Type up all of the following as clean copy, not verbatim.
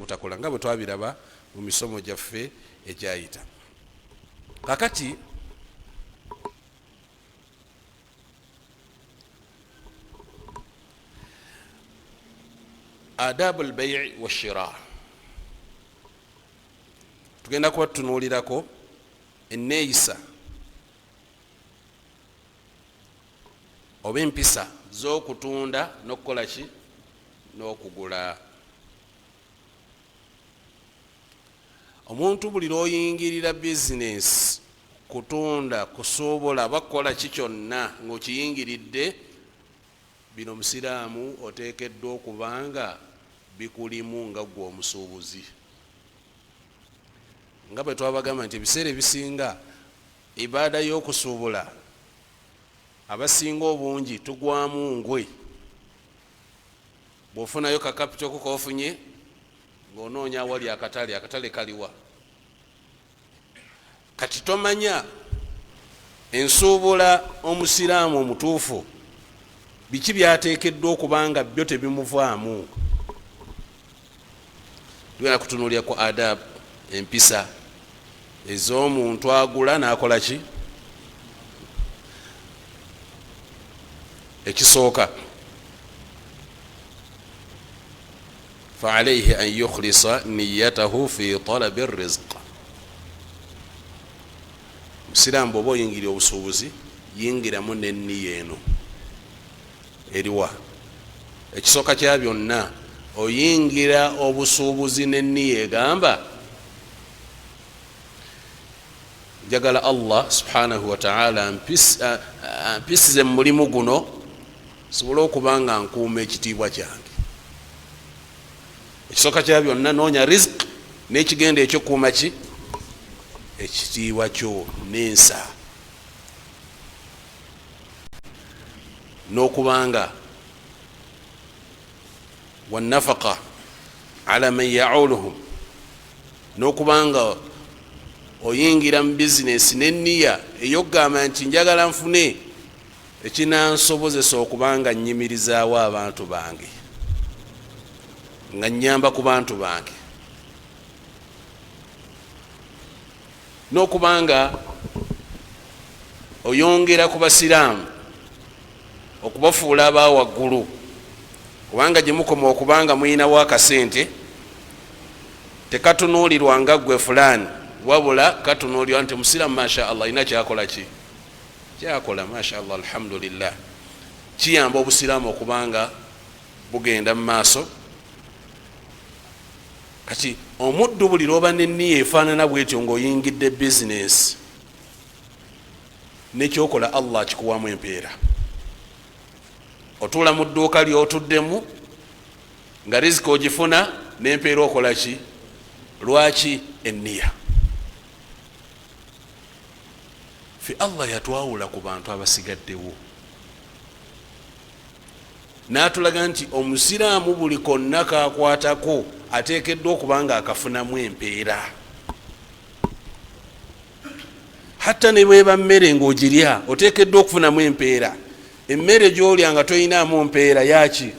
n'obutakola nga bwe twabiraba mu misomo gyaffe egyayita. Kakati adabu al-bay' wa shira tugenda kuba tutunuulirako enneeyisa oba empisa z'okutunda n'okukola ki n'okugula. Omuntu buli lw'oyingirira bizinesi, kutunda, kusuubula, bakola ki kyonna ng'okiyingiridde, bino musiraamu oteekeddwa okubanga bikulimu nga gwe omusuubuzi. Nga bwe twabagamba nti ebiseera ebisinga ibaada y'okusuubula abasinga obungi tugwamu ngwe. Bw'ofunayo kakapito ko koofunye ng'onoonya awali akatale kaliwa. Kati tomanya ensuubula omusiraamu omutuufu biki byateekeddwa okubanga byo tebimuvaamu. Tugenda kutunuulira ku adabu, empisa ez'omuntu agula n'akola ki. Ekisooka, فعليه أن يخلص نيته في طلب الرزق. Musiraamu bw'oba oyingira obusuubuzi yingiramu n'enniya eno eriwa. Ekisooka kya byonna oyingira obusuubuzi n'enniya egamba njagala Allah subhanahu wa ta'ala ampisize mu mulimu guno sobole okubanga nkuuma ekitiibwa kyange. Ekisooka kya byonna noonya rizq n'ekigenda ekyokuuma ki ekitiibwa kyo n'ensa, n'okubanga wannafaqa ala man yauluhum, n'okubanga oyingira mu bizinesi n'enniya ey'okugamba nti njagala nfune ekinansobozesa okubanga nnyimirizaawo abantu bange, nga nnyamba ku bantu bange, n'okubanga oyongera ku basiraamu okubafuula abaawaggulu, kubanga gye mukoma okubanga muyinawo akasente tekatunuulirwa nga ggwe fulaani, wabula katunuulirwa nti musiraamu masha Allah ina kyakola ki kyakola masha Allah alhamdulillah. Kiyamba obusiraamu okubanga bugenda mu maaso. Kati omuddu buli lwoba n'enniya efaanana bwetyo ng'oyingidde bizinesi nekyokola Allah kikuwamu empeera. Otuula mu dduuka ly'otuddemu nga riziki ogifuna n'empeera okola ki? Lwaki? Enniya. Fi Allah yatwawula ku bantu abasigaddewo n'atulaga nti omusiraamu buli konna kakwatako ateekeddwa okubanga akafunamu empeera. Hatta ne bweba mmere ng'ogirya oteekeddwa okufunamu empeera. Emmere gy'olya nga toyinaamu mpeera yaki?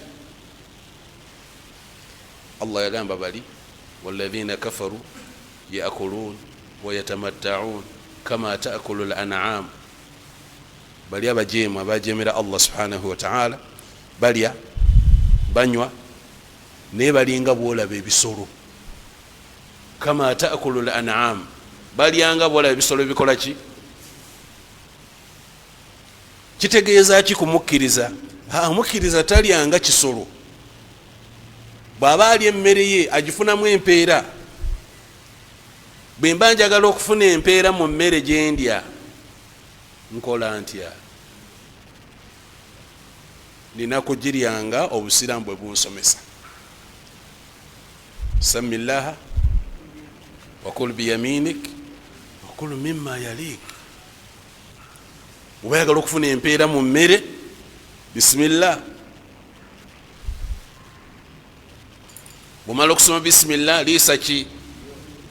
Allah yagamba bali walladhina kafaru yaakuluun wa yatamatta'uun kama taakulu al-an'am. Bali abajeemu abajemera Allah subhanahu wa ta'ala balya banywa naye balinga bwolaba ebisolo. Kama taakulu al-an'am, balyanga bwolaba ebisolo bikola ki? Kitegeeza ki kumukkiriza? Omukkiriza talyanga kisolo. Bw'aba alya emmere ye agifunamu empeera. Bwe mba njagala okufuna empeera mu mmere gye ndya nkola ntya? Nina kugiryanga obusiraamu bwe bunsomesa. Samillaha wakul biyaminik wakul mimma yalik. Bwe bayagala okufuna empeera mu mmere, bisimillah. Bw'omala okusoma bisimillah, liisa ki?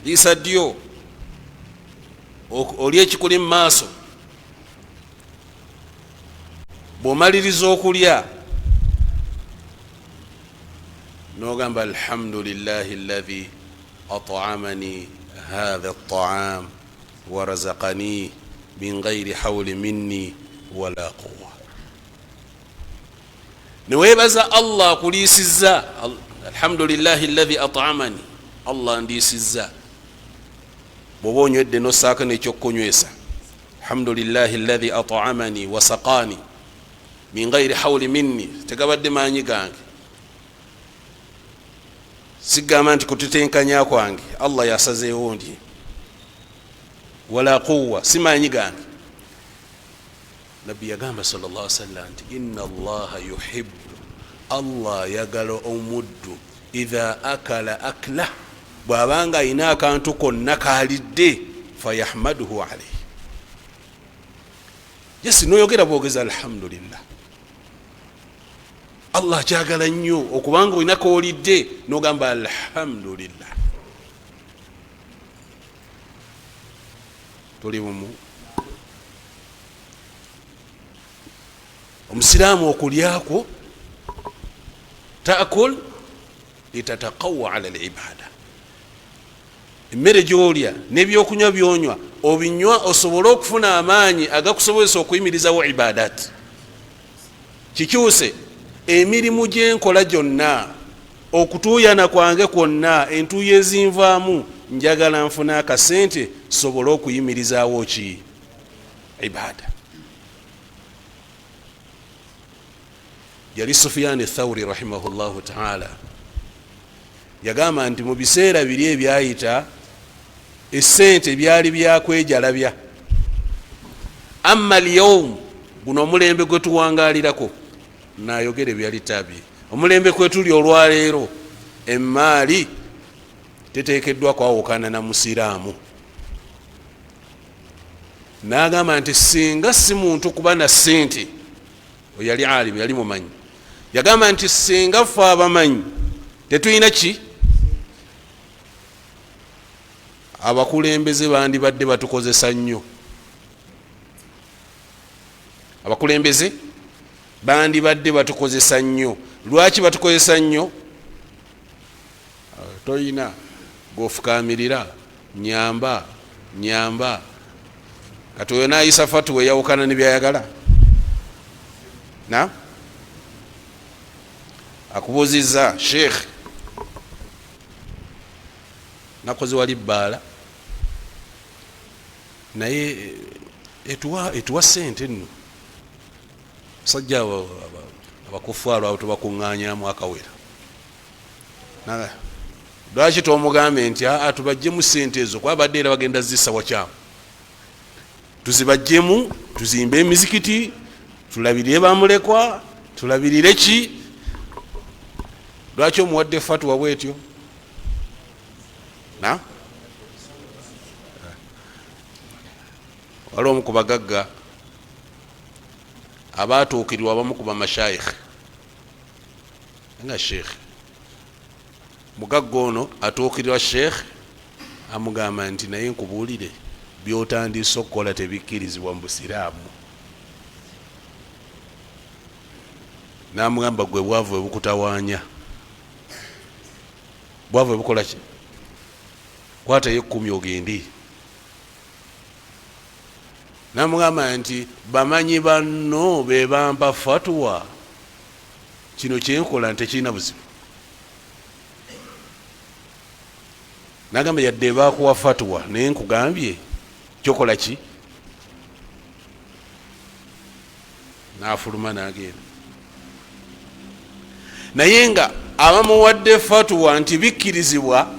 Liisa ddyo. Olya ekikuli mu maaso. Bw'omaliriza okulya nogamba alhamdulillahi alladhi at'amani hadha at-ta'am wa razaqani min ghairi hawli minni wala quwwa. Newebaza Allah kulisiza alhamdulillahi alladhi at'amani, Allah ndisiza. Bwoba onywedde nosaako nekyokunywesa, alhamdulillahi alladhi at'amani wa saqani min ghairi hawli minni, tegabadde maanyi gange, sigamba nti kututenkanya kwange, Allah yasazeewo ndi, wala quwwa, simaanyi gange. Nabbi yagamba sallallahu alaihi wasallam nti inna allaha yuhibbu, Allah yagala omuddu idha akala akla, bwabanga ayina akantu konna kalidde, fayahmaduhu alayhi, yesi noyogera bwogeza alhamdulillah. Allah kyagala nnyo okubanga olina koolidde nogamba alhamdulillah. Tuli bumu omusiraamu okulyako taakul litataqawa ala alibada, emmere gyolya nebyokunywa byonywa obinywa osobole okufuna amaanyi agakusobozesa okuyimirizawo ibadat. Kikyuse emirimu gyenkola gyonna, okutuuyana kwange kwonna, entuuyo ezinvaamu, njagala nfuna akasente sobole okuyimirizaawo ki ibada. Yali Sufyan Thawri rahimahullahu ta'ala yagamba nti mu biseera biri ebyayita esente byali byakwejalabya, amma alyawm, guno omulembe gwe tuwangalirako, nayogere byali tabi, omulembe kwetuli olwaleero, emaali tetekeddwa kwawukana na musiraamu. Nagamba nti singa si muntu kuba na sente, oyali alimu, yali mumanyi, yagamba nti singa ffe abamanyi tetulina ki, abakulembeze bandibadde batukozesa nnyo, abakulembeze bandibadde batukozesa nnyo. Lwaki batukozesa nnyo? Toyina gofukamirira, nyamba nyamba, kati oyo nayisa fatuwa eyawukana nebyayagala na akubuziza sheikh nakoze wali bbaala naye etuwa sente nno, sajja abakufaalo abo tubakuŋŋanyamu akawera. Lwaki tomugambe nti tubajjemu sente ezo, kuba badde era bagenda zissa wakyamu, tuzibajjemu tuzimbe emizikiti, tulabirire bamulekwa, tulabirire ki? Lwaki omuwadde fatuwa bwetyo? Waliwo omu ku bagagga abatuukirirwa abamu ku bamashayikh, nga sheikh mugagga ono atuukirirwa sheikh amugamba nti naye nkubuulire, byotandise okukola tebikkirizibwa mu busiraamu. Namugamba gwe bwavu ebukutawaanya, bwavu ebukola ki? Kwatayo 10 ogende. Namugamba nti bamanyi banno be bampa fatwa, kino kyenkola ntekirina buzibu. Nagamba yadde bakuwa fatwa naye nkugambye kyokola ki? Nafuluma nagenda. Naye nga abamuwadde fatwa nti bikkirizibwa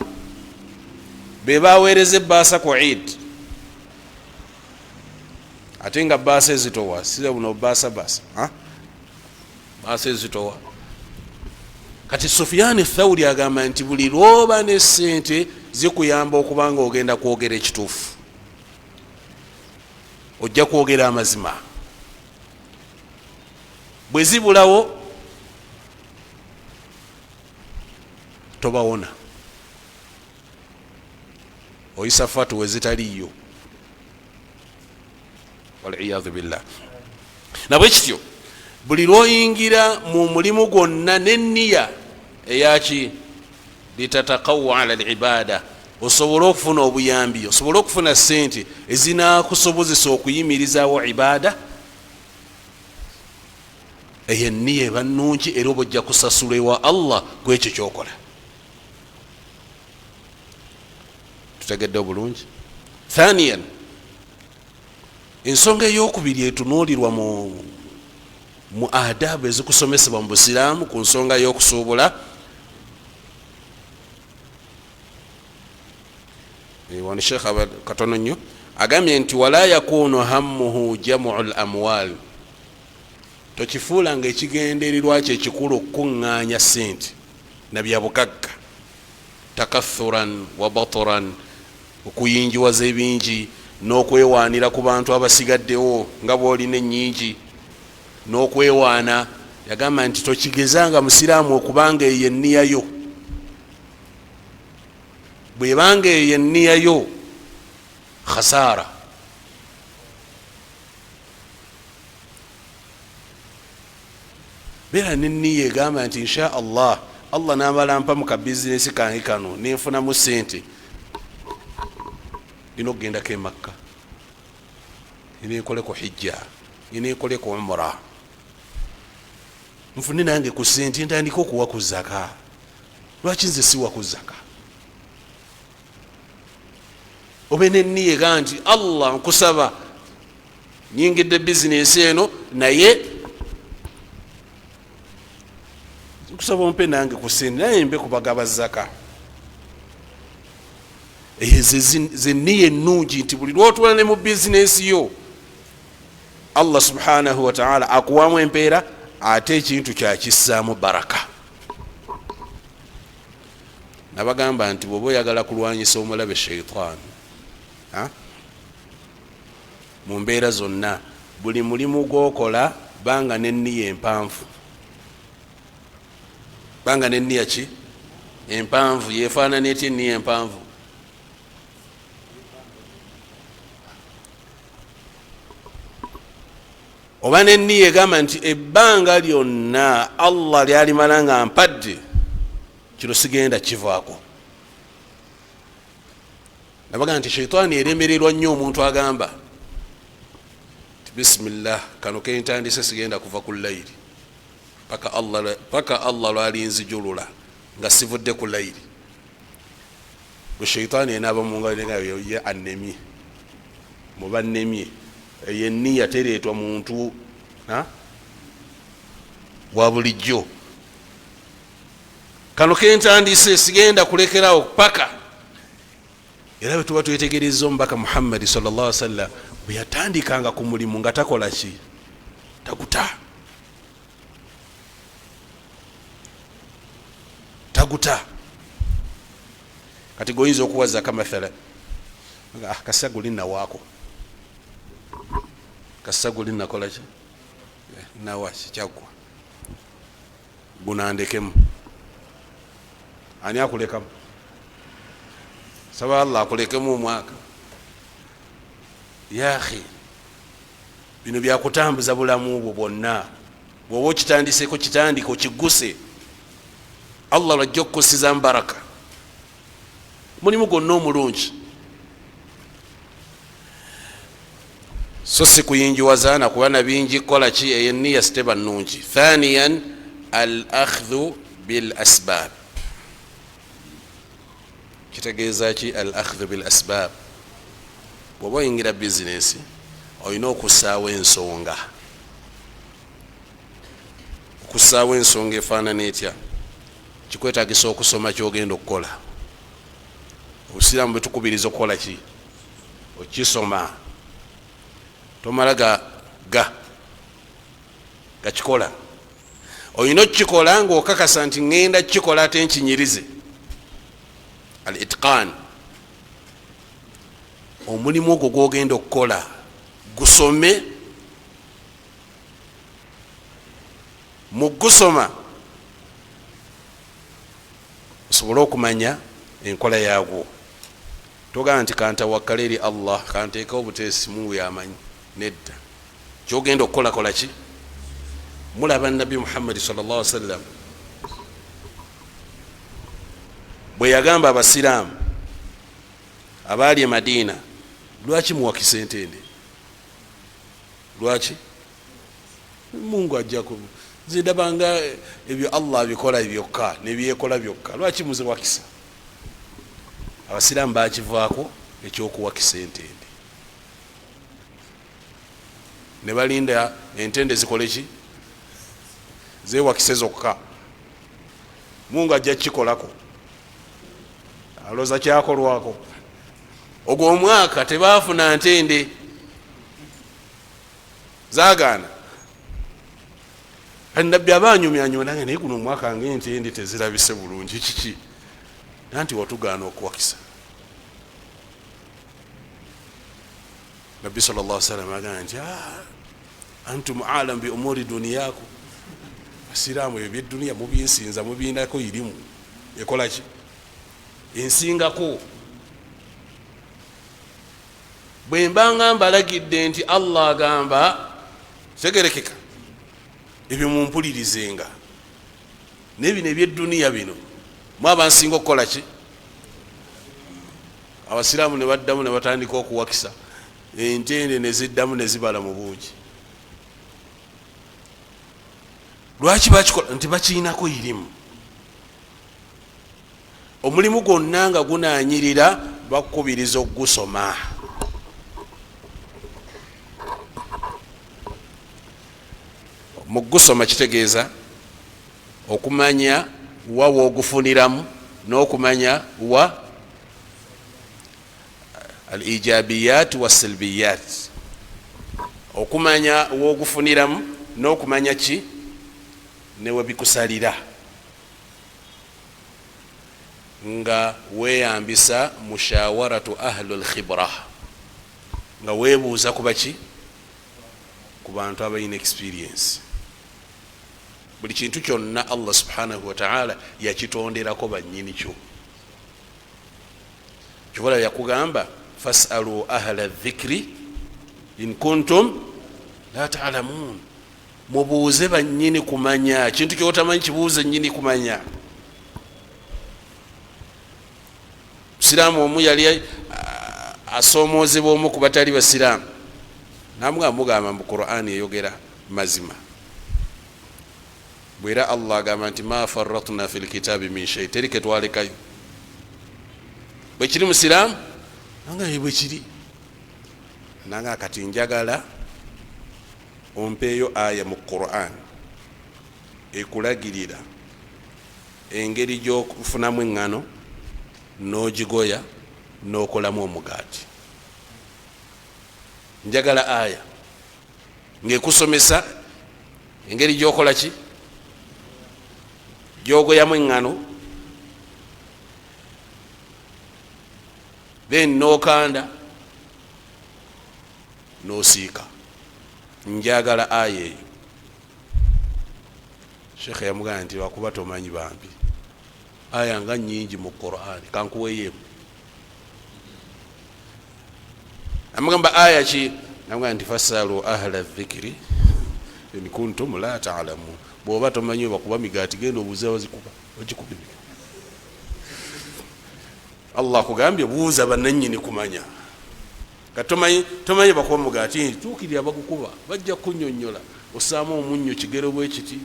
be baweereza ebbaasa ku Eid, ate nga bbaasa ezitowa, sira buno bbaasa bbaasa ezitowa. Kati Sufyan Thawri agamba nti buli lwoba ne sente zikuyamba okubanga ogenda kwogera ekituufu, ojja kwogera amazima. Bwe zibulawo tobawona, oyisa fatuwa ezitaliyo, waliyadhu billah. Nabwe kityo buli lwoyingira mu mulimu gwonna n'enniya eyaki litataqawwa ala alibada, osobole okufuna obuyambi, osobole okufuna sente ezinakusobozesa okuyimirizaawo ibada. Eyo enniya eba nnungi era oba ojja kusasula ewa Allah kwekyo kyokola. Tutegedde obulungi. Thaniyan, ensonga eyokubiri etunuulirwa mu adabu ezikusomesebwa mu busiraamu ku nsonga y'okusuubula, wano sheekh katono nnyo agambye nti wala yakunu hammuhu jamu al-amwal, tokifuula nga ekigendererwa kye ekikulu okukuŋŋaanya sente na byabugagga, takathuran wa baturan, okuyinjiwaza ebingi n'okwewaanira ku bantu abasigaddewo nga bw'olina ennyingi n'okwewaana. Yagamba nti tokigezanga musiraamu okubanga eyo enniyayo, bwebanga eyo enniyayo khasaara. Beera n'enniya egamba nti insha Allah, Allah n'amala mpa mu kabizinesi kange kano nenfunamu sente, nina okugendako e Makka, nina enkoleko hijja, nina enkoleko umra, nfune nange ku sente ntandika okuwa ku zaka. Lwaki nze siwa ku zaka? Obe n'enniya egamba nti Allah nkusaba nyingidde bizinesi eno naye nkusaba ompe nange ku sente naye mbe kubagaba zaka. Eyo zenniya ennungi nti buli lwotula ne mu bizinesi yo Allah subhanahu wa ta'ala akuwamu empeera, ate ekintu kyakissaamu baraka. Nabagamba nti bw'oba oyagala kulwanyisa omulabe sheitaani mu mbeera zonna, buli mulimu gwokola banga n'enniya empanvu, banga n'enniya ki empanvu. Yefaanana etya enniya empanvu? Oba n'enniya egamba nti ebbanga lyonna Allah lyalimala nga mpadde, kino sigenda kivaako. Nabaga nti sheitaani eremererwa nnyo omuntu agamba nti bismillah, kano kentandise sigenda kuva ku layiri paka Allah lwalinzijulula nga sivudde ku layiri. Bwe sheitaani enaaba mungaye annemye, muba nnemye. Eyo enniya tereetwa muntu wa bulijjo. Kano kentandise sigenda kulekerawo paka. Era bwe tuba twetegereza omubaka Muhammad sallallahu alaihi wasallam bwe yatandikanga ku mulimu nga takola ki? Taguta. Kati goyinza okuwaza kamathala, kasaguli nawaako, kasaguli nakola ki? Nawa kikyagwa, gunandekemu. Ani akulekamu? Saba Allah akulekemu omwaka. Ya akhi, bino byakutambuza bulamu bwo bwonna. Bw'oba okitandiseko kitandika okiguse, Allah lwajja okukusiza mbaraka. Mulimu gwonna omulungi, so si kuyinjiwaza na kuba na bingi kola ki? Eyo enniya siteba nnungi. Thaniyan al akhdhu bil asbab. Kitegeeza ki al akhdhu bil asbab? Bw'oba oyingira bizinesi olina okussaawo ensonga. Okussaawo ensonga efaanana etya? Kikwetaagisa okusoma kyogenda okukola. Obusiraamu bwe tukubiriza okukola ki? Okisoma. Tomala gakikola. Olina okukikola ng'okakasa nti ngenda kukikola ate nkinyirize. Al itqaan. Omulimu ogwo gwogenda okukola gusome. Mu gusoma osobole okumanya enkola yaagwo. Togamba nti kantawakkala eri Allah, kanteeka obuteesi mu yamanyi. Nedda. Kyogenda okukola kola ki? Mulaba Nabi Muhammad sallallahu alaihi wasallam bwe yagamba abasiraamu abaali e Madiina, lwaki muwakisa entende? Lwaki? Mungu ajjaku nze ndabanga ebyo Allah bikola byokka nebyekola byokka, lwaki muziwakisa? Abasiraamu bakivaako ekyokuwakisa entende, ne balinda entende zikole ki? Zewakise zokka. Mungu ajja kikolako, aloza kyakolwako. Ogwo omwaka tebaafuna ntende, zaagaana. Nabbi abanyumyanyuma nange naye guno omwaka ng'entende tezirabise bulungi, kiki? Nanti watugaana okuwakisa. Nabbi sallallahu alaihi wasallam agamba nti antum alam bi umuri duniyakum, basiraamu ebyedduniya mubinsinza, mubindako irimu ekola ki? Ensingako. Bwe mbanga mbalagidde nti Allah agamba tegerekeka, ebyo mumpulirizenga. Nebino ebyedduniya bino mwabansinga okukola ki? Abasiraamu ne baddamu ne batandika okuwakisa entende, ne ziddamu ne zibala mu bungi. Lwaki bakikola? Nti bakiinako irimu. Omulimu gwonna nga gunaanyirira bakukubiriza okugusoma. Mu gusoma kitegeeza okumanya wa woogufuniramu n'okumanya wa al-ijabiyat wa silbiyat, okumanya woogufuniramu n'okumanya ki newe bikusalira, nga weyambisa mushawaratu ahlul khibra, nga webuuza kuba ki? Ku bantu abalina experience. Buli kintu kyonna Allah subhanahu wa ta'ala yakitonderako bannyini kyo. Kyobola yakugamba fasalu ahla dhikri in kuntum la ta'lamun, mubuuze bannyini kumanya. Kintu kyotamanyi kibuuze nnyini kumanya. Musiraamu omu yali asoomoozebwa omu ku batali basiraamu, namugamba mu Qur'ani eyogera mazima. Bwera Allah agamba nti ma farratna fil kitabi min shay, terike twalekayo. Bwe kiri musiraamu nanga bwe kiri, nanga kati njagala ompeeyo aya mu Qur'an ekulagirira engeri gy'okufunamu eŋŋano n'ogigoya n'okolamu omugaati. Njagala aya ng'ekusomesa engeri gy'okola ki? Gy'ogoyamu eŋŋano, then n'okanda n'osiika. Njagala aya eyo. Sheikh yamugamba nti lwakuba tomanyi bambi, aya nga nnyingi mu Qur'ani, kankuweeyemu. Amugamba aya ki? Namugamba nti fasalu ahla dhikri in kuntum la ta'lamun. Bw'oba tomanyi bakuba migaati, genda obuuze wazikuba ogikuba. Allah kugambye buuza bannannyini kumanya. Tomanyi bakuba mugaati, tuukirira bagukuba, bajja kunnyonnyola. Osaamu omunnyo kigero bwe kiti,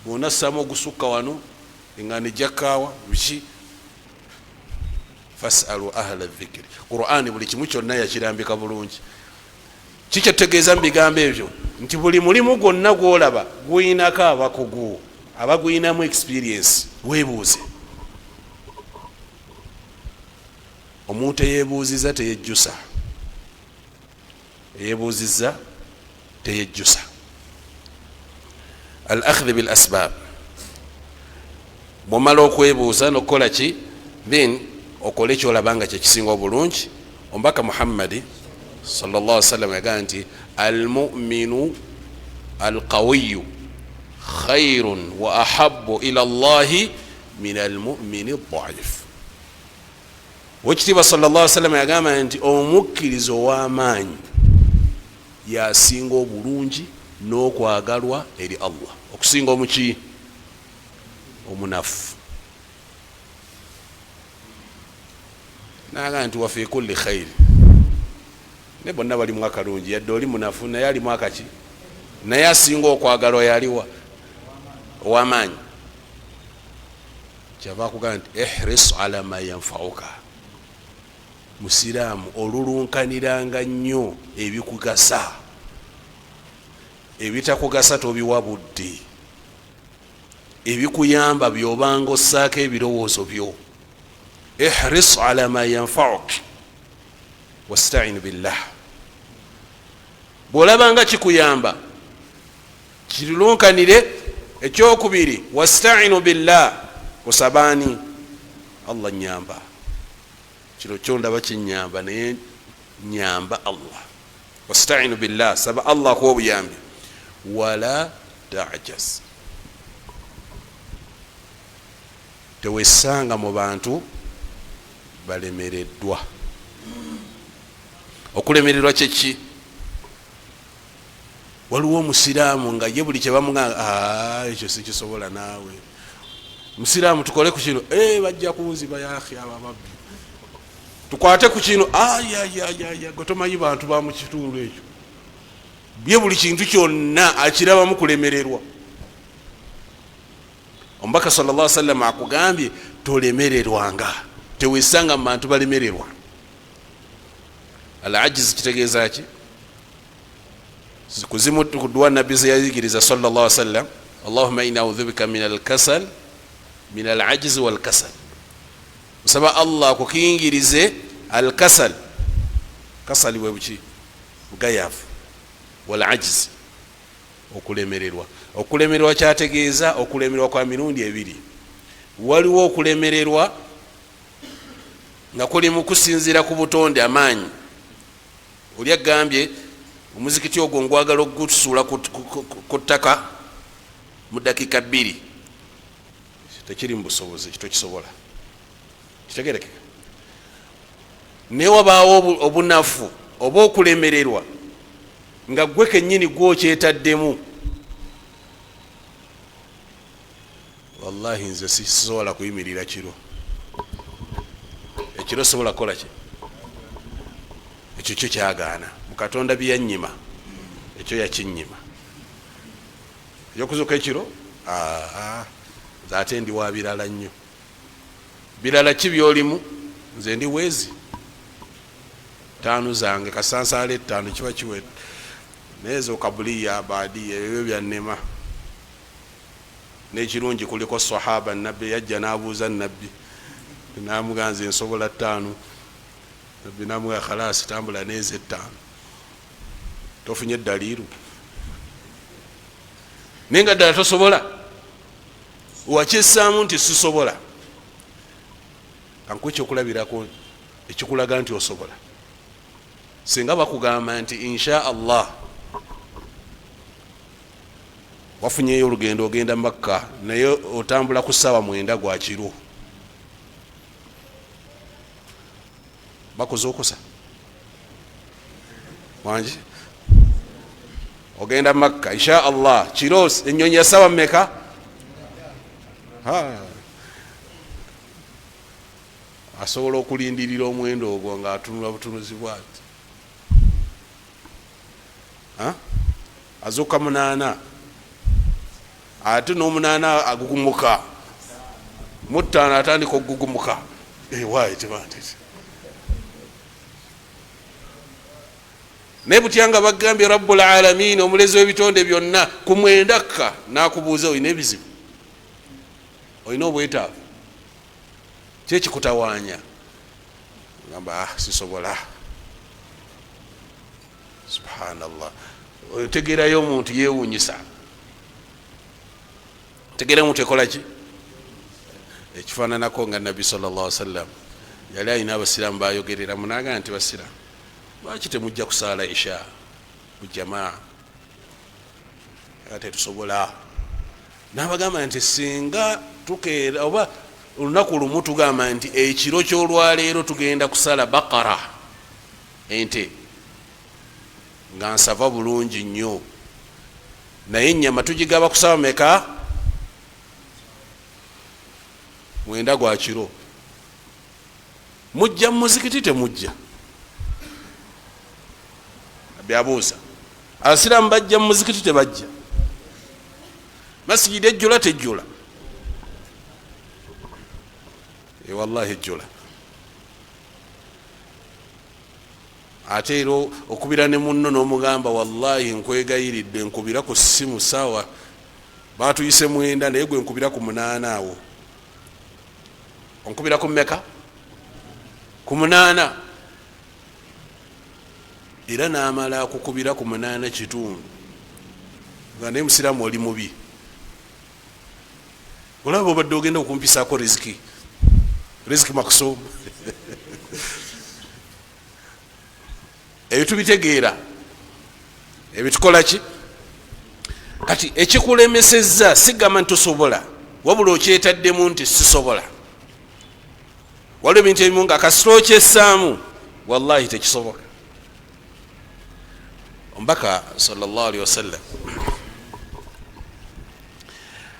bw'onassaamu ogusukka wano eŋŋaano ejjakkaawa biki? Fasalu ahla dhikri. Qur'ani buli kimu kyonna yakirambika bulungi. Kikyetegeeza mu bigambo ebyo nti buli mulimu gwonna gwolaba guyinako abakugu abaguyinamu experience. Weebuuze. Omuntu eyeebuuziza teyejjusa, eyeebuuzizza teyejjusa. Al akhdhi bil asbab, bw'omala okwebuuza n'okukola ki? Then okole kyolaba nga kyekisinga obulungi. Omubaka Muhammadi sallallahu alaihi wasallam yagamba nti almuminu alqawiyu khairun wa ahabbu ila Allahi min almumini adhaif. Wekitiibwa sallallahu alaihi wasallam yagamba nti omukkiriza ow'amaanyi yasinga obulungi n'okwagalwa eri Allah okusinga omuki? Omunafu. naga nti wafi kulli khairi ne bonna balimu akalungi yadde oli munafu naye alimu akaki naye asinga okwagalwa yaliwa owamaanyi kyava akugamba nti ihris ala ma yanfauka musiraamu olulunkaniranga nnyo ebikugasa ebitakugasa tobiwa budde ebikuyamba byobanga ossaako ebirowoozo byo ihris ala ma yanfauk wastain billah bwolabanga kikuyamba kirulunkanire ekyokubiri wastainu billah kusabaani allah nyamba kiro kyondaba kinyamba naye nyamba allah wastainu billah saba allah kuwa obuyambi wala tajaz tewesanga mu bantu balemereddwa okulemererwa kyeki waliwo omusiraamu nga ye buli kyebamugamba ekyo sikisobola naawe musiraamu tukole ku kino bajja kunziba yakhi abababbi tukwate ku kino gwe tomanyi bantu ba mu kitundu ekyo ye buli kintu kyonna akirabamu kulemererwa omubaka sallallahu alaihi wasallam akugambye tolemererwanga tewesanga mu bantu balemererwa al ajiz kitegeeza ki kuzimu kudwa nabbi zeyayigiriza sallallahu alaihi wasallam allahumma inna a'udhu bika min al-kasal min al-ajiz wal-kasal musaba allah kukiyingirize al-kasal kasali bwe buki bugayavu wal-ajiz okulemererwa okulemererwa kyategeeza okulemererwa kwa mirundi ebiri waliwo okulemererwa nga kuli mu kusinzira ku butonde amaanyi oli agambye omuzikiti ogwo ngwagala okugusuula ku ttaka mu dakiika 2 tekiri mu busobozi kitokisobola kitegerekeka naye wabaawo obunafu oba okulemererwa nga gwe kennyini gwokyetaddemu wallahi nze sisobola kuyimirira kiro ekiro sobola kukola ki ekyo kyo kyagaana mukatonda byeyanyima ekyo yakinyima ekyokuzuka ekiro ate ndi wa birala nnyo birala ki byolimu nze ndi weezi 5 zange kasansaala 5 kiba kiwedde nezo kabuliya abadiya ebyo byannema nekirungi kuliko sahaba nabbi yajja nabuuza nabbi namuganze nsobola 5 nabbi namuga khalasi tambula neze 5 tofunye dalilu nenga ddala tosobola wakyessaamu nti sisobola kankuwa ekyokulabirako ekikulaga nti osobola singa bakugamba nti insha allah wafunyeyo olugendo ogenda Makka naye otambula ku ssaawa 9 gwa kiro bakoze okusa wangi ogenda Makka insha allah kiro ennyonyi ya ssaawa mmeka asobola okulindirira omwendo ogwo nga atunula butunuzi bwati azuka 8 ate n'omunana agugumuka mu 5 atandika okugugumuka waayi tebantete naye butyanga bagambye rabbul alamin omulezi w'ebitonde byonna ku 9 nakubuuza olina ebizibu olina obwetaavu kyekikutawaanya gamba sisobola subhanallah otegerayo omuntu yewunyisa tegera omuntu ekolaki ekifaananako nga nabbi sallallahu alaihi wasallam yali alina abasiraamu bayogerera munaga nti basiraamu lwaki temujja kusaala isha mujamaa ate tusobola nabagamba nti singa tukeera oba olunaku lumu tugamba nti ekiro kyolwaleero tugenda kusala bakara ente nga nsava bulungi nnyo naye ennyama tugigaba kusaba meka 9 gwa kiro mujja muzikiti temujja? Byabuuza. Abasiraamu bajja muzikiti tebajja? Masjidi ejjula tejjula? Wallahi ejjula. Ate era okubira ne munno n'omugamba wallahi nkwegayiridde nkubira ku ssimu sawa batuyise 9 naye gwe nkubira ku 8 awo. Onkubira ku mmeka? Ku 8. Era n'amala kukubira ku 8 kitundu nga naye musiraamu oli mubi. Olaba obadde ogenda okumpisaako riziki makusum. Ebyo tubitegeera, ebitukola ki kati. Ekikulemesezza sigamba nti tosobola, wabula okyetaddemu nti sisobola. Waliwo ebintu ebimu nga kasita okyessaamu wallahi tekisoboka. Omubaka sallallahu alaihi wasallam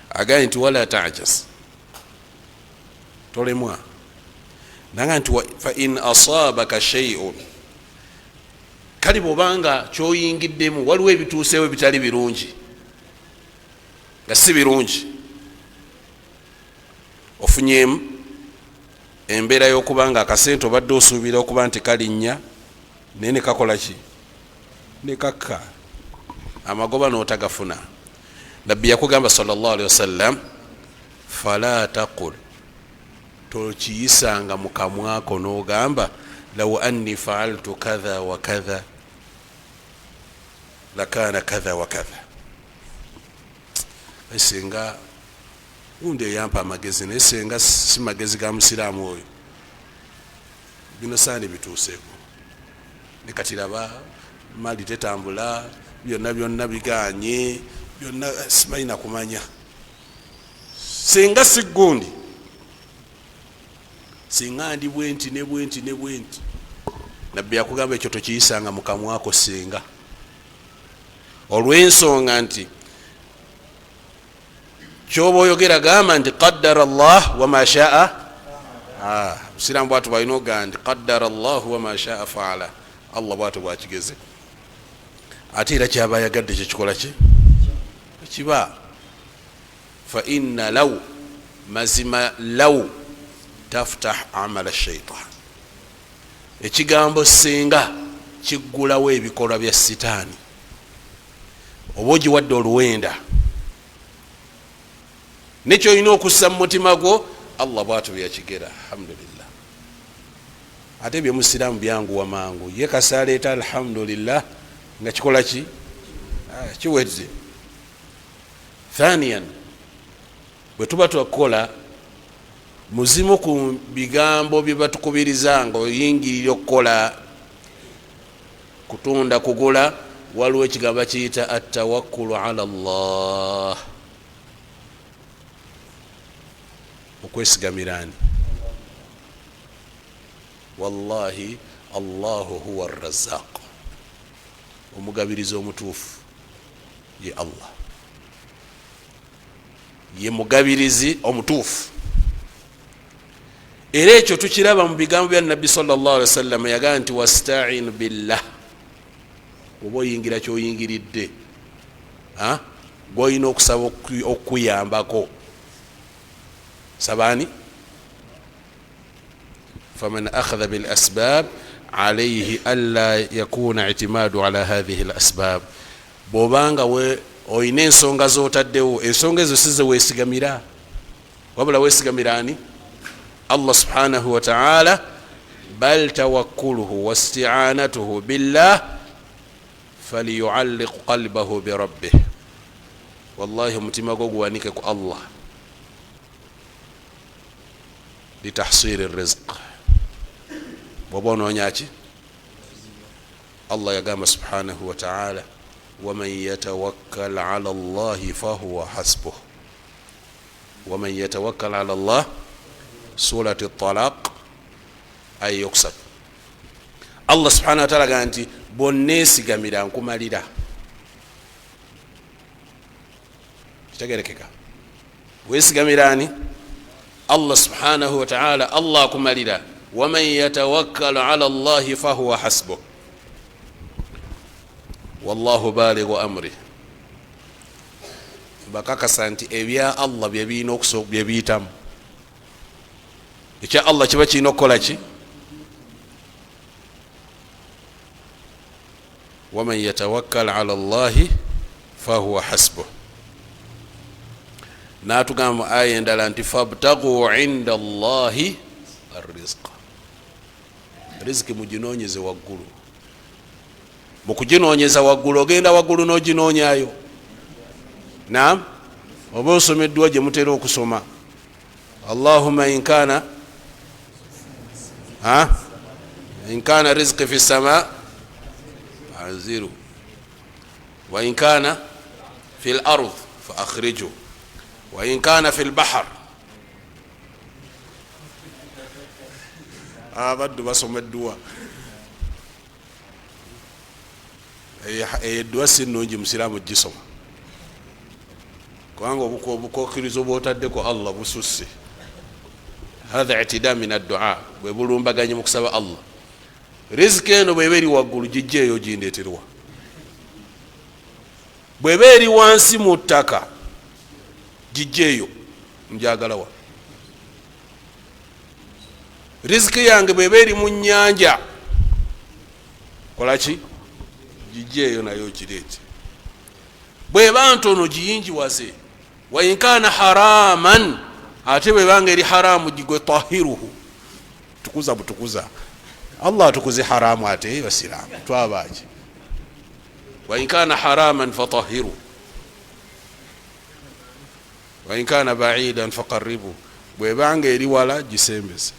agambye nti wala ta'jaz, tolemwa. Nanga nti fa in asabaka shay'un, kali bwobanga kyoyingiddemu waliwo ebituuseewo bitali birungi, nga si birungi, ofunyemu embeera y'okubanga akasente obadde osuubira okuba nti kalinnya naye ne kakola ki, ne kakka, amagoba n'otagafuna. Nabbi yakugamba sallallahu alaihi wasallam, fala taqul, tokiyisanga mu kamwako n'ogamba law anni fa'altu kadha wa kadha lakana kadha wa kadha. Esenga unde yampa amagezi naye senga si magezi ga musiraamu oyo, bino saani bituuseeko. Ne kati laba mali tetambula, byonna biganye, byonna simanyi na kumanya. Senga si gundi, singa ndi bwenti ne bwenti ne bwenti. Nabbi yakugamba ekyo tokiyisanga mu kamwako senga, olw'ensonga nti kyoba oyogera gamba nti qaddara Allah wa ma sha'a. Musiraamu bwatu balina ogamba nti qaddara Allah wa ma sha'a fa'ala. Allah bwatu bwakigeze, ate era kyaba ayagadde kyekikola ki kiba. Fa inna law, mazima law taftah amala shaitan, ekigambo singa kiggulawo ebikolwa bya sitaani. Oba ogiwadde oluwenda nekyolina okussa mu mutima gwo, Allah bwatu byakigera. Alhamdulillah. Ate bye musiraamu byanguwa mangu, ye kasaleeta alhamdulillah nga kikola ki kiwedde. Thaniyan, bwe tuba twakola muzimu ku bigambo bye batukubiriza nga oyingirira okukola kutunda kugula, waliwo ekigambo kiyita atawakkulu ala Allah, okwesigamirani. Wallahi Allahu huwa arrazzaq, omugabiriza omutuufu ye Allah, ye mugabirizi omutuufu. Era ekyo tukiraba mu bigambo bya Nabbi sallallahu alaihi wasallam, yagamba nti wasta'in billah. Oba oyingira kyoyingiridde gwolina okusaba okuyambako, sabani faman akhadha bil asbab alayhi alla yakuna i'timadu ala hadhihi al asbab. Bwobanga oyina ensonga zotaddewo, ensonga ezo size weesigamira, wabula weesigamirani Allah subhanahu wa ta'ala. Bal tawakkuluhu wasti'anatuhu billah falyu'alliq qalbahu bi rabbih. Wallahi omutima gwo guwanike ku Allah litahsili rizq. Bwoba onoonya ki, Allah yagamba subhanahu wa ta'ala, waman yatawakkal ala Allahi fahuwa hasbuh. Waman yatawakkal ala Allah, surati at-talaq aya yokusatu. Allah subhanahu wa ta'ala agamba nti bonneesigamira nkumalira. Kitegerekeka, weesigamirani Allah subhanahu wa ta'ala, Allah akumalira. waman yatawakkalu ala allahi fahuwa hasbuh wallahu balighu amri. Bakakasa nti ebya Allah byebirina byebiyitamu. Ekya Allah kiba kirina okukola ki? waman yatawakkal ala allahi fahuwa hasbuh. Natugamba mu aya endala nti fabtaghu inda allahi arrizqa. Riziki muginoonyeze waggulu. Mukuginoonyeza waggulu ogenda waggulu n'oginoonyayo. Naam, oba osomeddwa gye mutera okusoma Allahumma inkana inkana rizqi fi sama anziru wa inkana fi al-ard fa akhriju wa inkana fi al-bahr. Abaddu basomeddwa eddwa sinnungi musiraamu gisoma kubanga obukokirizo bwotaddeko Allah bususse. Hatha i'tida min ad-du'a, bwe bulumbaganye mu kusaba Allah. Riziki eno bweba eri waggulu gijjeeyo gindeeterwa, bweba eri wansi mu ttaka gijjeeyo njagalawa. Riziki yange bweba eri mu nnyanja kolaki gijjeeyo nayo gireete. Bweba ntono giyinjiwaze. Wa inkana haraman, ate bwebanga eri haramu gigwe tahiruhu, tukuza butukuza. Allah atukuze haramu ate basiramu twabaje. Wa inkana haraman fatahiru wa inkana ba'idan faqarribu. Bwebanga eri wala gisembeze.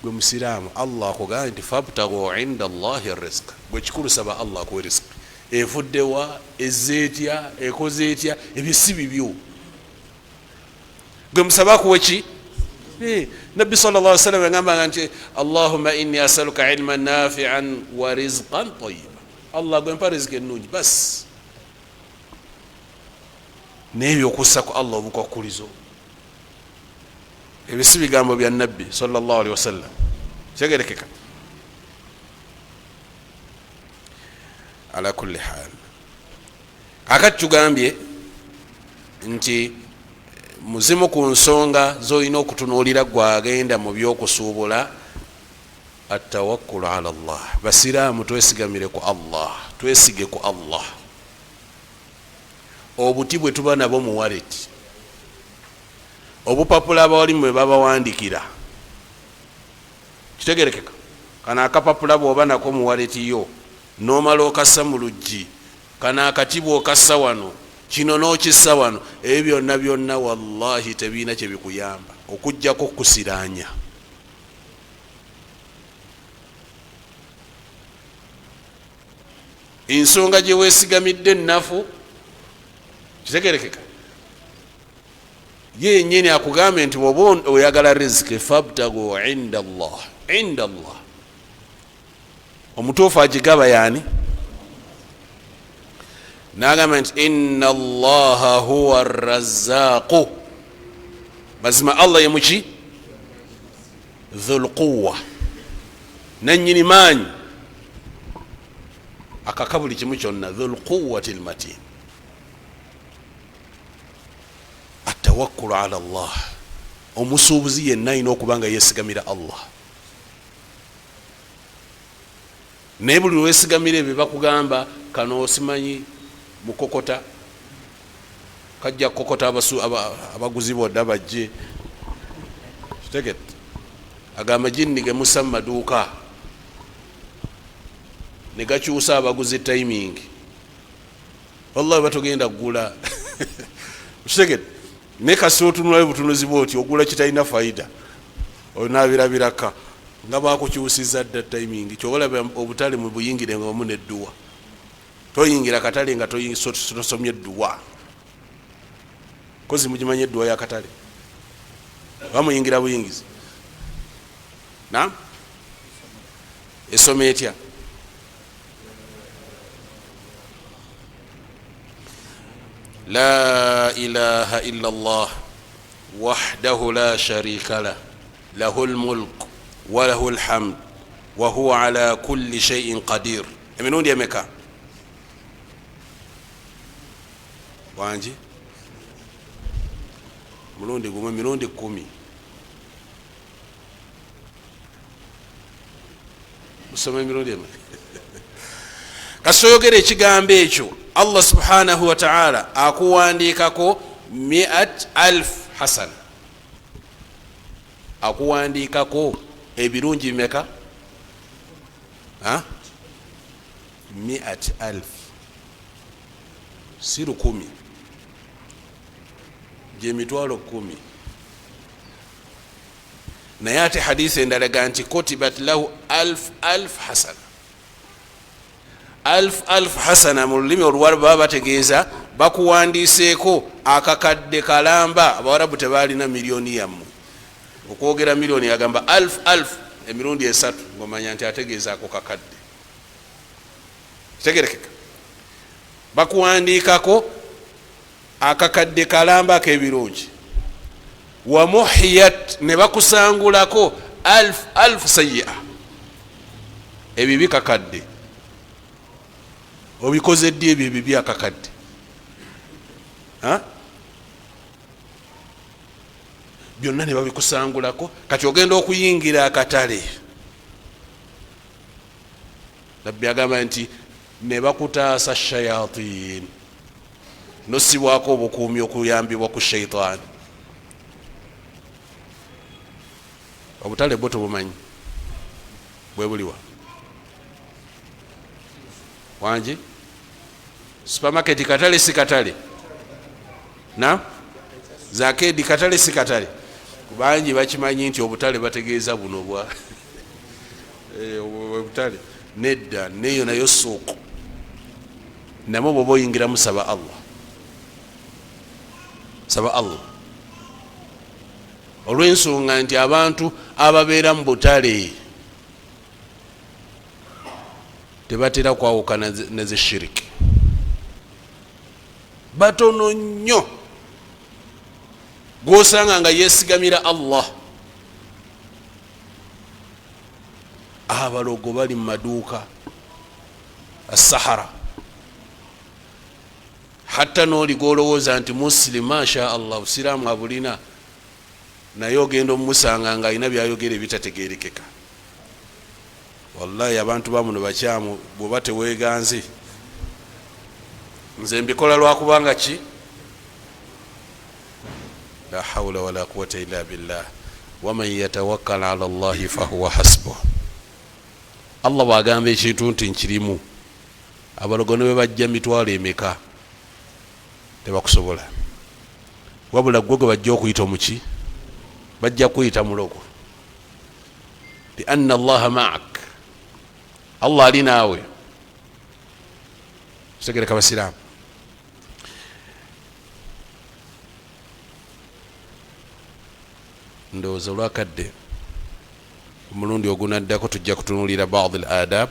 Gwe musiramu Allah akugamba nti fabtaghu inda allahi arrizqa. Gwe kikulu saba Allah akuwe riziki. Evuddewa, ezeetya, ekoze etya, ebyo si bibyo. Gwe musaba kuwe ki? Nabbi sallallahu alaihi wasallam yagamba nti Allahumma inni asaluka ilman nafi'an wa rizqan tayyiba. Allah gwe mpa riziki ennungi bas. N'ebyo okussa ku Allah obukwakulizo. Ebyo si bigambo bya Nabbi sallallahu alaihi wasallam. Kyegerekeka. Ala kulli hal, akati tugambye nti muzimu ku nsonga zolina okutunuulira gwagenda mu byokusuubula atawakkulu ala Allah. Basiraamu twesigamire ku Allah, twesige ku Allah. Obuti bwe tuba nabo mu wallet, obupapula abawalimu bwe babawandikira, kitegerekeka. Kana akapapula bw'oba nako mu wallet yo nomala okassa mu luggi, kana akatibwa okassa wano, kino n'okissa wano, ebyo byonna byonna wallahi tebiina kye bikuyamba okujjako kusiranya. Ensonga gye weesigamidde ennafu, kitegerekeka. Yennyini akugambe nti bw'oba oyagala riziki fabtaghu inda Allah. Inda Allah omutuufu agigaba yani? Nagamba nti inna allaha huwa arrazzaqu. Mazima Allah ye muki? Dhul quwwa, nannyini maanyi akaka buli kimu kyonna. Dhul quwwati almatin. Atawakkulu ala Allah, omusuubuzi yenna alina okuba nga yeesigamira Allah. Naye buli lwesigamira ebyo bakugamba kano osimanyi mukokota, kajja kukokota abaguzi bodda bajje, kitegete agamba jinni ge musa maduuka ne gakyusa abaguzi timing. Wallahi batogenda kugula kitegete. Ne kasi otunulayo butunuzi bwoti ogula kitalina faida, onaabirabiraka nga bakukyusiza dda timing. Kyolaba obutale mu buyingire nga wamu nedduwa. Toyingira katale nga tosomye edduwa. Kozi mugimanye edduwa ya katale? Bamuyingira buyingizi. Naam? Esome etya? La ilaha illa Allah wahdahu la sharika lah lahul mulk walahu alhamd wa huwa ala kulli shay'in qadir. Emirundi emeka wanji? Mulundi gumwe, mirundi 10. Musome mirundi emeka. Kasoyogera ekigambo ekyo Allah subhanahu wa ta'ala akuwandikako 100,000 hasana, akuwandikako ebirungi bimeka? 100,000 si 10,000, gye mitwalo 10. naye ate hadisi endalaga nti kutibat lahu 1000 hasana. 1000 hasana mu lulimi oluwarabu baba bategeeza bakuwandiseeko akakadde kalamba. Abawarabu tebaalina miliyoni yammwe, okwogera miliyoni yagamba 1000 emirundi 3 ngomanya nti ategeeza ako kakadde. Kitegerekeka, bakuwandiikako akakadde kalamba k'ebirungi. Wa muhiyat, ne bakusangulako 1000 sayyi'a, ebibi kakadde. Obikoze ddi ebyo ebibi akakadde? Byonna ne babikusangulako. Kati ogenda okuyingira akatale, nabbi agamba nti ne bakutaasa shayatin, nosibwako obukuumi okuyambibwa ku shaitaani. Obutale bwo tobumanyi bwe buliwa wanji? Supermarket katale si katale? Na zakedi katale si katale? Kubanji bakimanyi nti obutale bategeeza buno bwa obutale nedda, neyo nayo suuku. Namwe bwoba oyingiramu saba Allah, saba Allah, olw'ensonga nti abantu ababeera mu butale tebatera kwawukana neze shiriki. Batono nnyo gwosanga nga yesigamira Allah. Abalogo bali mu maduuka asahara, hatta n'oli gwolowooza nti muslim masha Allah busiraamu abulina, naye ogenda omumusanga nga alina byayogera ebitategerekeka. Wallahi abantu bamuno bakyamu, bwoba teweeganze. Nze mbikola lwakubanga ki? La hawla wala quwwata illa billah. Waman yatawakkal ala Allahi fahuwa hasbuh. Allah bwagamba ekintu nti nkirimu, abalogo ne bwe bajja mitwalo emeka tebakusobola. Wabula gwe bajja okuyita omuki, bajja kuyita mulogo. Li anna Allaha ma'ak, Allah ali naawe. Kitegereka basiraamu? Ndowooza olwakadde omulundi ogunaddako tujja kutunuulira baadhi al-adab,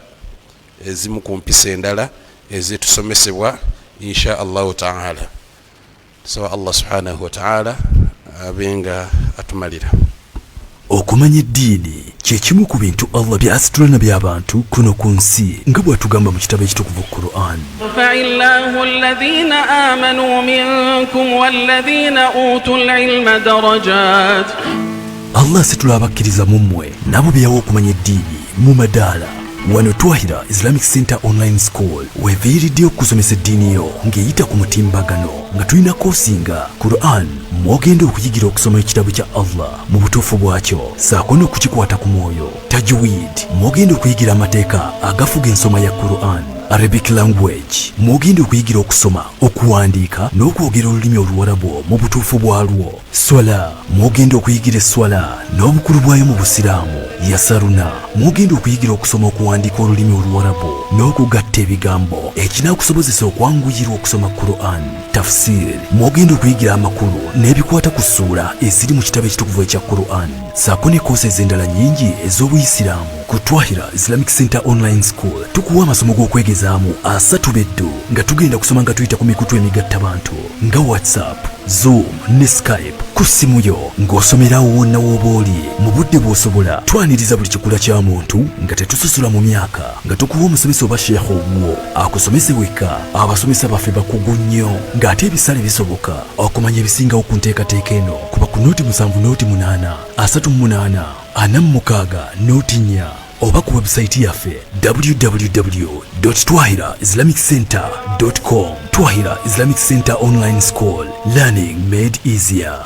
ezimu ku mpisa endala ezitusomesebwa insha Allahu ta'ala. Tusaba Allah subhanahu wa ta'ala abenga atumalira. Okumanya eddiini kye kimu ku bintu Allah by'asitula by'abantu kuno ku nsi nga bw'atugamba mu kitabo ekitukuvu Qur'an. Fa'illahu alladhina amanu minkum walladhina utul ilma darajat. Allah asitula abakkiriza mu mmwe nabo bye yawa okumanya eddiini mu madaala. Wano Twahira Islamic Center Online School weviiridde okusomesa eddiini yo ng'eyita ku mutimbagano nga tulina koosi nga Qur'an mwogenda okuyigira okusoma ekitabo kya Allah mu butuufu bwakyo saako n'okukikwata ku mwoyo. Tajweed mwogenda okuyigira amateeka agafuga ensoma ya Qur'an. Arabic language mwogenda okuyigira okusoma, okuwandiika n'okwogera olulimi oluwarabu mu butuufu bwalwo. Swala mwogenda okuyigira esswala n'obukulu bwayo mu busiraamu. Yasaruna mwogenda okuyigira okusoma, okuwandiika olulimi oluwarabu n'okugatta ebigambo ekinaakusobozesa okwanguyirwa okusoma Qur'an. Tafsir mwogenda okuyigira amakulu n'ebikwata ku ssuula eziri mu kitabo ekitukuvu ekya Qur'an, saako ne koosi ez'endala nnyingi ez'obuyisiraamu. Ku Twahira Islamic Center Online School tukuwa amasomo g'okwegezaamu 3 beddu nga tugenda kusoma nga tuyita ku mikutu emigattabantu nga WhatsApp, Zoom ne Skype ku ssimu yo ng'osomerawo wonna w'oba oli mu budde bw'osobola. Twaniriza buli kikula kya muntu nga tetusasula mu myaka, nga tukuwa omusomesa oba sheekha owuwo akusomese wekka. Abasomesa baffe bakugu nnyo, ng'ate ebisale bisoboka okumanya ebisingawo ku nteekateeka eno. Kuba ku nooti 7 nooti 8 38 46 nooti 4 oba ku website yaffe www.twahiraislamiccenter.com. Twahira Islamic Center Online School, learning made easier.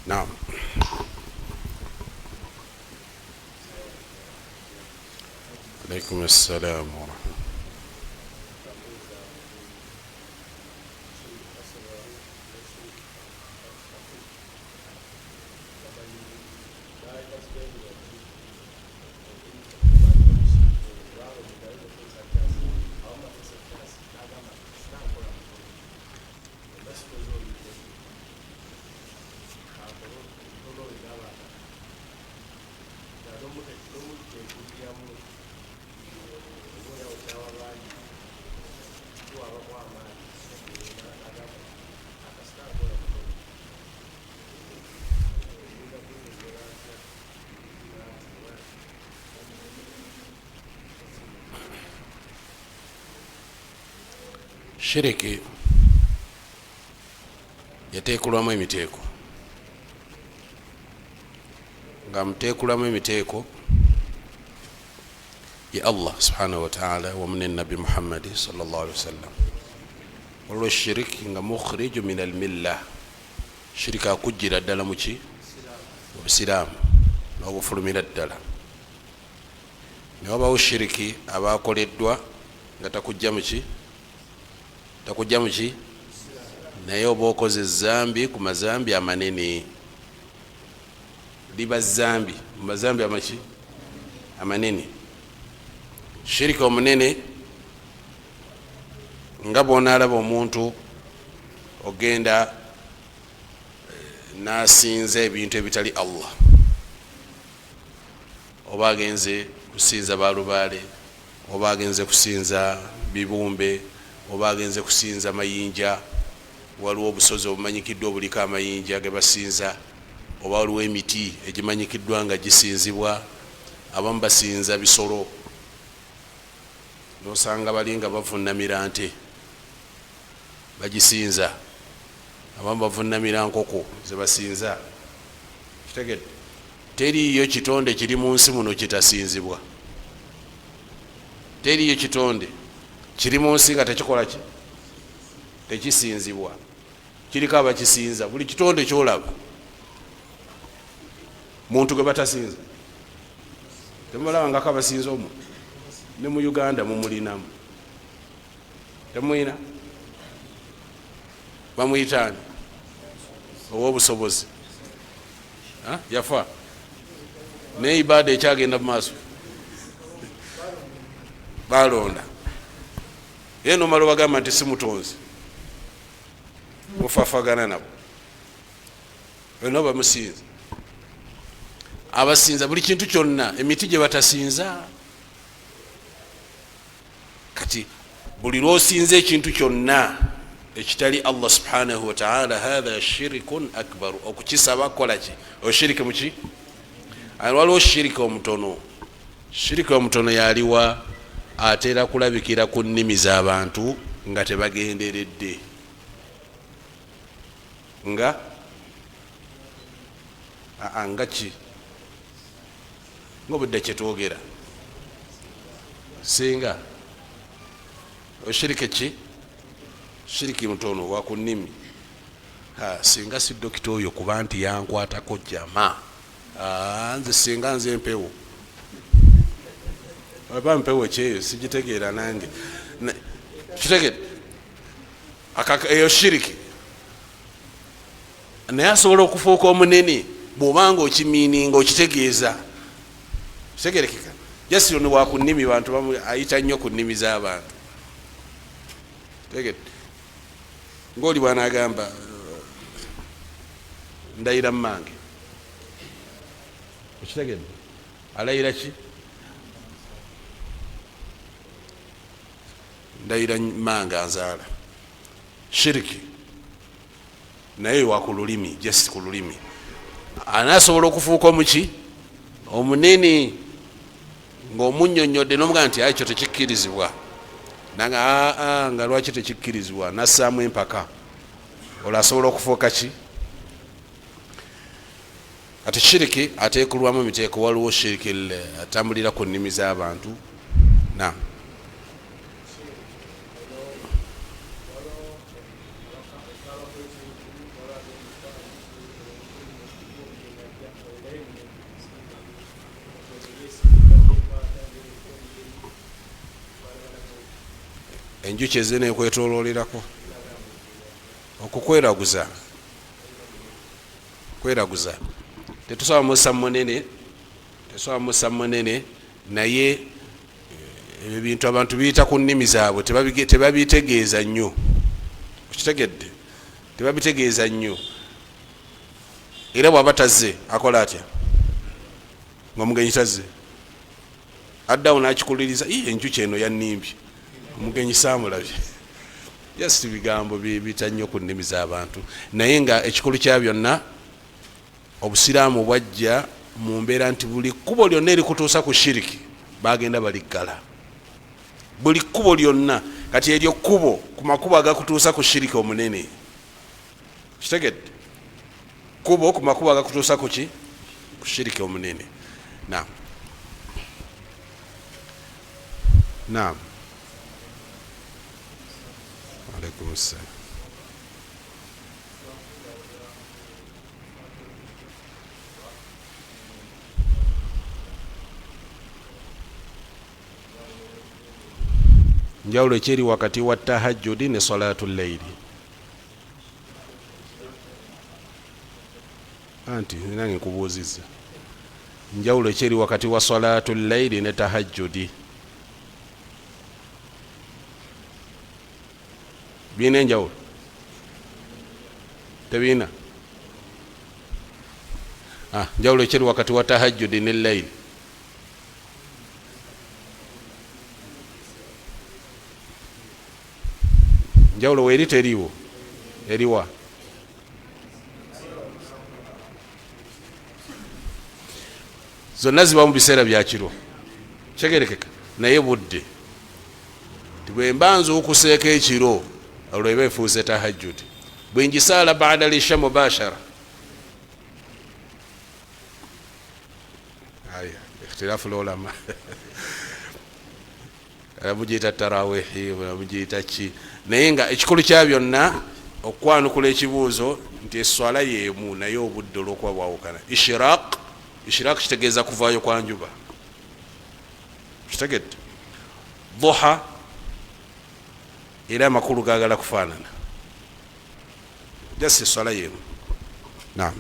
نعم. عليكم السلام ورحمة الله. Shiriki yateekulwamu emiteeko, nga muteekulamu emiteeko ya Allah subhanahu wa ta'ala wamu ne Nabi Muhammad sallallahu alaihi wasallam. Olwo shiriki nga mukhriju min almilla, shirika akujjira ddala muki obusiraamu n'obufulumira ddala. Ne wabawo shiriki abakoleddwa nga takujja muki takujja muki naye oba okoze zambi ku mazambi amanene, liba zambi mu mazambi amaki amanene. Shirika omunene nga bw'onaalaba omuntu ogenda n'asinza ebintu ebitali Allah, oba agenze kusinza balubaale, oba agenze kusinza bibumbe, oba agenze kusinza mayinja. Waliwo obusozi obumanyikiddwa obuliko amayinja ge basinza, oba waliwo emiti egimanyikiddwa nga gisinzibwa. Abamu basinza bisolo, nosanga bali nga bavunamira nte bagisinza, abamu bavunamira nkoko zebasinza. Kitegedde teriyo kitonde kiri mu nsi muno kitasinzibwa, teriyo kitonde kiri mu nsi nga tekikola ki tekisinzibwa, kiriko abakisinza. Buli kitonde kyolaba muntu gwe batasinza temulaba ngako abasinza omu. Ne mu Uganda mumulinamu, temwina bamuyitaani ow'obusobozi yafa naye ibada ekyagenda mu maaso balonda. Ye nomala bagamba nti simutonzi, mufafagana nabo, bonna bamusinza. abasinza buli kintu kyonna, emiti gye batasinza. Kati buli lwosinza ekintu kyonna ekitali Allah subhanahu wa ta'ala, hatha shirikun akbar. Okukisaba kolaki? Oshiriki muki? Waliwo shiriki omutono. Shiriki omutono yaliwa atera kulabikira ku nnimi z'abantu nga tebagenderedde, nga ki ng'obudde kyetwogera singa oshiriki ki? Shiriki mutono wa ku nnimi. Singa si dokita oyo kuba nti yankwatako jama, nze singa nze empewo oba mpewo kyeyo sigitegeera nange kitegere eyo shiriki. Naye asobola okufuuka omunene bw'obanga okimiininga okitegeeza, kitegerekeka. Jasiro ni wa ku nnimi, bantu ayita nnyo ku nnimi z'abantu. Tegere ng'oli bw'anaagamba ndayira mmange, okitegedde alayira ki? Ndayira mmange anzaala. Shiriki naye wa ku lulimi, just ku lulimi. Anaasobola okufuuka omuki? Omunene ng'omunnyonnyodde n'omugaa nti ekyo tekikkirizibwa, nanga nga lwaki tekikkirizibwa, nassaamu empaka. Olwo asobola okufuuka ki? Kati shiriki ateekulwamu emiteeko. Waliwo shiriki atambulira ku nnimi z'abantu. Enjuki ezenekwetololerako okukweraguza, kweraguza. Tetusaba musa munene, tesaba musa munene, naye ebintu abantu biyita ku nnimi zaabwe tebabitegeeza nnyo. Okitegedde? Tebabitegeeza nnyo. Era bw'aba tazze akola atya? Ng'omugenyi tazze addawo n'akikuliriza, enjuki eno yannimbye, omugenyi saamulabye. Yes, bigambo biyita nnyo ku nnimi z'abantu. Naye nga ekikulu kya byonna, obusiraamu bwajja mu mbeera nti buli kkubo lyonna erikutuusa ku shiriki bagenda baliggala. Buli kkubo lyonna. Kati eryo kkubo ku makubo agakutuusa ku shiriki omunene. Kitegedde? Kkubo ku makubo agakutuusa ku ki? Ku shiriki omunene. Naam. Alaikum assalam. Njawulo ekyeri wakati wa tahajjudi ne salatul layli. Anti nange nkubuuzizza. Njawulo ekyeri wakati wa salatul layli ne tahajjudi. Biina enjawulo? Tebiina? Njawulo ekyeri wakati wa tahajjudi ne layli. Njawulo weeri teriiwo? Eriwa? Zonna ziba mu biseera bya kiro. Kyegerekeka. Naye budde bwe mba nzuukuseeko ekiro, olwo eba efuuse tahajjudi. Bwe ngisaala baada lisha mubashara, ikhtilaafu lulama mugiyita tarawihi, mugiyita ki. Naye nga ekikulu kya byonna okwanukula ekibuuzo nti eswala yeemu, naye obudde olw'okuba bwawukana. Ishiraq kitegeeza kuvaayo kwa njuba. Kitegedde? Duha era amakulu gaagala kufaanana. Just eswala yeemu. Naam.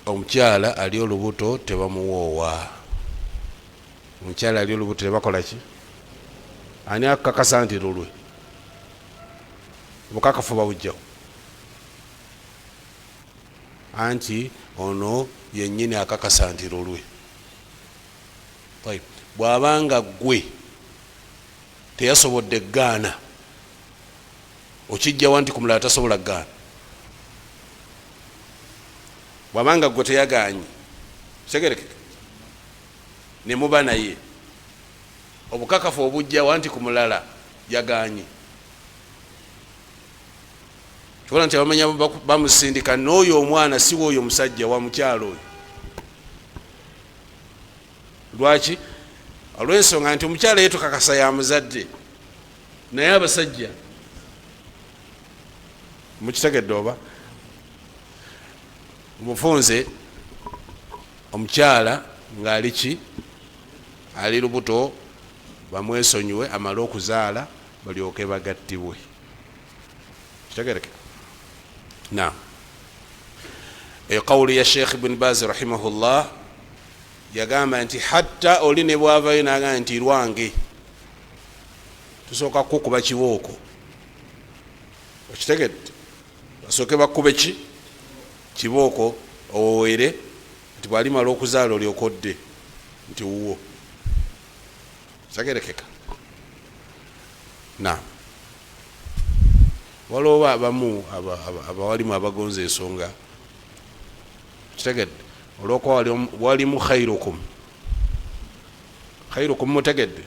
omukyala ali olubuto tebamuwoowa. omukyala ali olubuto tebakolaki? ani akakasa nti lulwe? obukakafu babujjawo anti ono yennyini akakasa nti lulwe. bw'abanga gwe teyasobodde gaana okijjawa nti ku mulala tasobola gaana. bw'abanga gwe teyaganyi segerekeka ne muba naye obukakafu obujjawa nti ku mulala yaganyi. kikola nti abamanya bamusindika n'oyo omwana si w'oyo omusajja wa mukyalo oyo. lwaki? olw'ensonga nti omukyala ye tukakasa ya muzadde naye abasajja mukitegedde oba? mufunze omukyala ng'ali ki? ali lubuto bamwesonyiwe amale okuzaala balyoke bagattibwe. kitegereke na qawuli ya Sheikh Ibn Baz rahimahullah yagamba nti hatta oli ne bwavayo nagamba nti lwange tusooka kukuba kiwooko. okitegedde? basooke bakube ki? kibooko owowere nti bwalimala okuzaala olyokodde nti wuwo. sagerekeka na waliwo abamu abawalimu abagonza ensonga. kitegedde? olwokuba walimu khairukum mutegedde?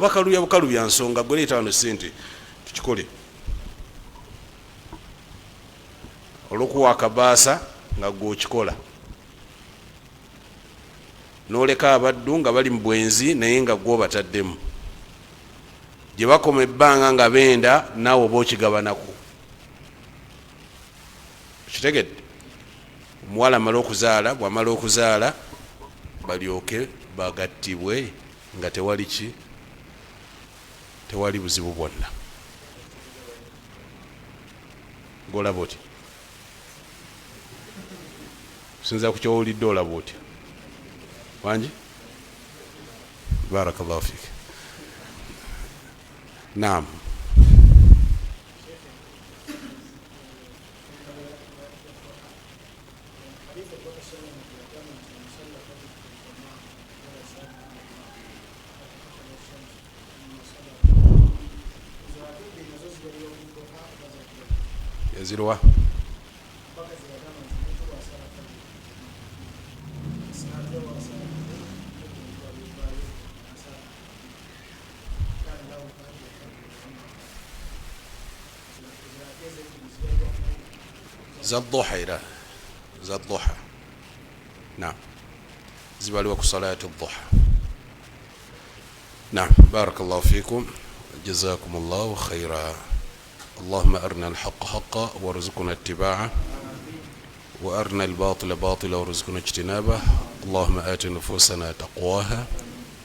bakalubya bukalubya nsonga gwe leeta wano sente tukikole. olwokuwa akabaasa nga gwe okikola noleka abaddu nga bali mu bwenzi naye nga gwe obataddemu gye bakoma ebbanga nga benda naawe oba okigabanaku. kitegedde? omuwala amala okuzaala, bwamala okuzaala balyoke bagattibwe nga tewali ki? tewali buzibu bwonna. golaba oti sinza ku kyowulidde olaba otya wangi? barakallahu fik. naam yazirwa zadduha ila zadduha. naam zibaliwa ku salati duha. naam barakallahu fikum jazakum allahu khaira. اللهم أرنا الحق حقا وارزقنا اتباعه وأرنا الباطل باطلا وارزقنا اجتنابه. اللهم آت نفوسنا تقواها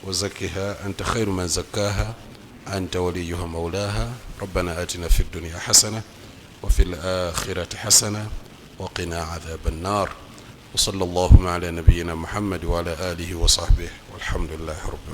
وزكها أنت خير من زكاها أنت وليها مولاها. ربنا آتنا في الدنيا حسنة وفي الآخرة حسنة وقنا عذاب النار. وصلى الله على نبينا محمد وعلى آله وصحبه والحمد لله رب العالمين.